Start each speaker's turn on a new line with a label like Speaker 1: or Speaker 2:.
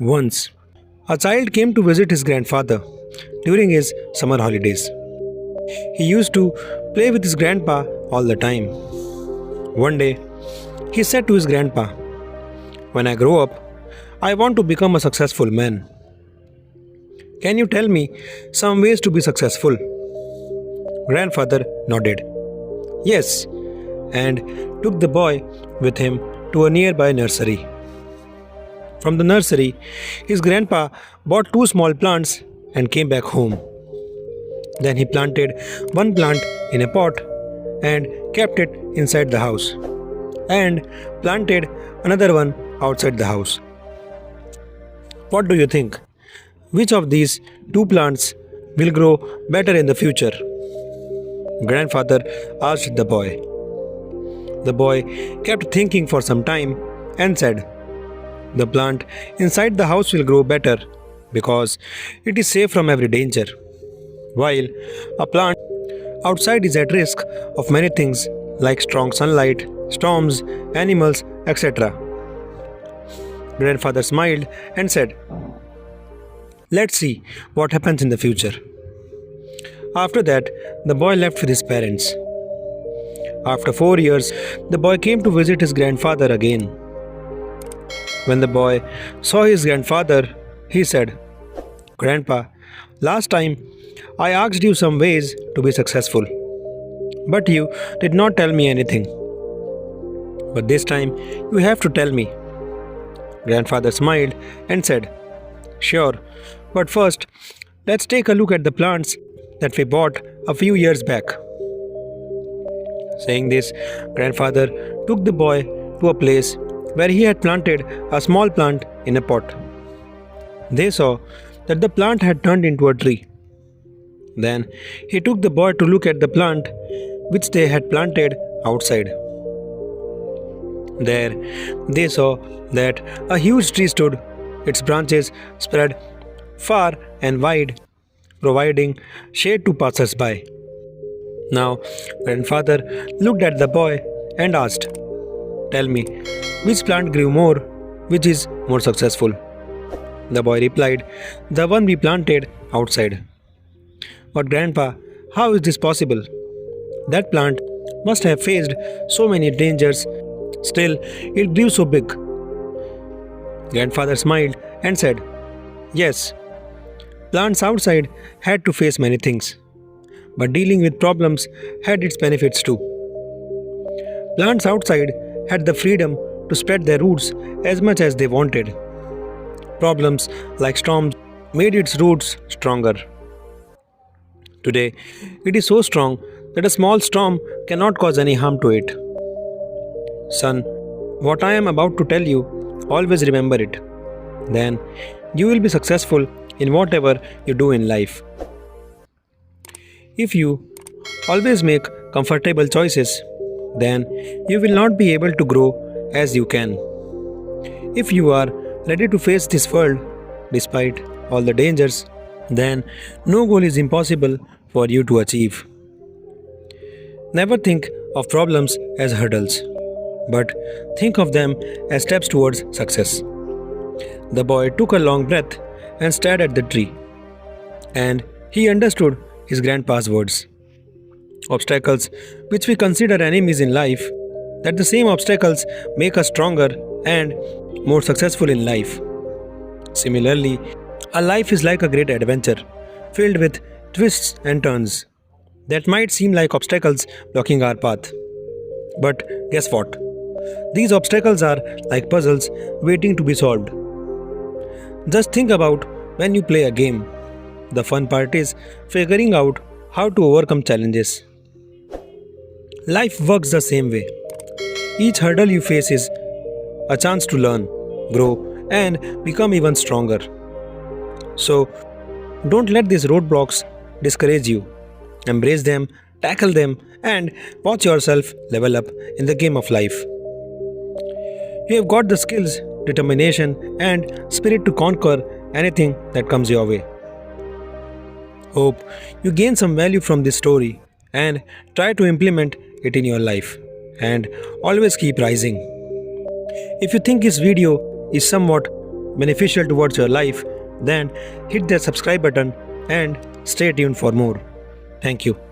Speaker 1: Once, a child came to visit his grandfather during his summer holidays. He used to play with his grandpa all the time. One day, he said to his grandpa, "When I grow up, I want to become a successful man. Can you tell me some ways to be successful?" Grandfather nodded. Yes, and took the boy with him to a nearby nursery. From the nursery, his grandpa bought two small plants and came back home. Then he planted one plant in a pot and kept it inside the house, and planted another one outside the house. What do you think? Which of these two plants will grow better in the future? Grandfather asked the boy. The boy kept thinking for some time and said, "The plant inside the house will grow better because it is safe from every danger, while a plant outside is at risk of many things like strong sunlight, storms, animals, etc." Grandfather smiled and said, "Let's see what happens in the future." After that, the boy left with his parents. After 4 years, the boy came to visit his grandfather again. When the boy saw his grandfather, he said, "Grandpa, last time I asked you some ways to be successful, but you did not tell me anything. But this time you have to tell me." Grandfather smiled and said, "Sure, but first let's take a look at the plants that we bought a few years back." Saying this, grandfather took the boy to a place where he had planted a small plant in a pot. They saw that the plant had turned into a tree. Then he took the boy to look at the plant which they had planted outside. There they saw that a huge tree stood, its branches spread far and wide, providing shade to passers-by. Now, grandfather looked at the boy and asked, "Tell me, which plant grew more, which is more successful?" The boy replied, "The one we planted outside." "But grandpa, how is this possible? That plant must have faced so many dangers, still it grew so big." Grandfather smiled and said, "Yes, plants outside had to face many things, but dealing with problems had its benefits too. Plants outside had the freedom to spread their roots as much as they wanted. Problems like storms made its roots stronger. Today, it is so strong that a small storm cannot cause any harm to it. Son, what I am about to tell you, always remember it. Then you will be successful in whatever you do in life. If you always make comfortable choices, then you will not be able to grow as you can. If you are ready to face this world despite all the dangers, then no goal is impossible for you to achieve. Never think of problems as hurdles, but think of them as steps towards success." The boy took a long breath and stared at the tree, and he understood his grandpa's words. Obstacles which we consider enemies in life, that the same obstacles make us stronger and more successful in life. Similarly, a life is like a great adventure, filled with twists and turns that might seem like obstacles blocking our path. But guess what? These obstacles are like puzzles waiting to be solved. Just think about when you play a game. The fun part is figuring out how to overcome challenges. Life works the same way. Each hurdle you face is a chance to learn, grow, and become even stronger. So, don't let these roadblocks discourage you. Embrace them, tackle them, and watch yourself level up in the game of life. You have got the skills, determination, and spirit to conquer anything that comes your way. Hope you gain some value from this story and try to implement it in your life. And always keep rising. If you think this video is somewhat beneficial towards your life, then hit that subscribe button and stay tuned for more. Thank you.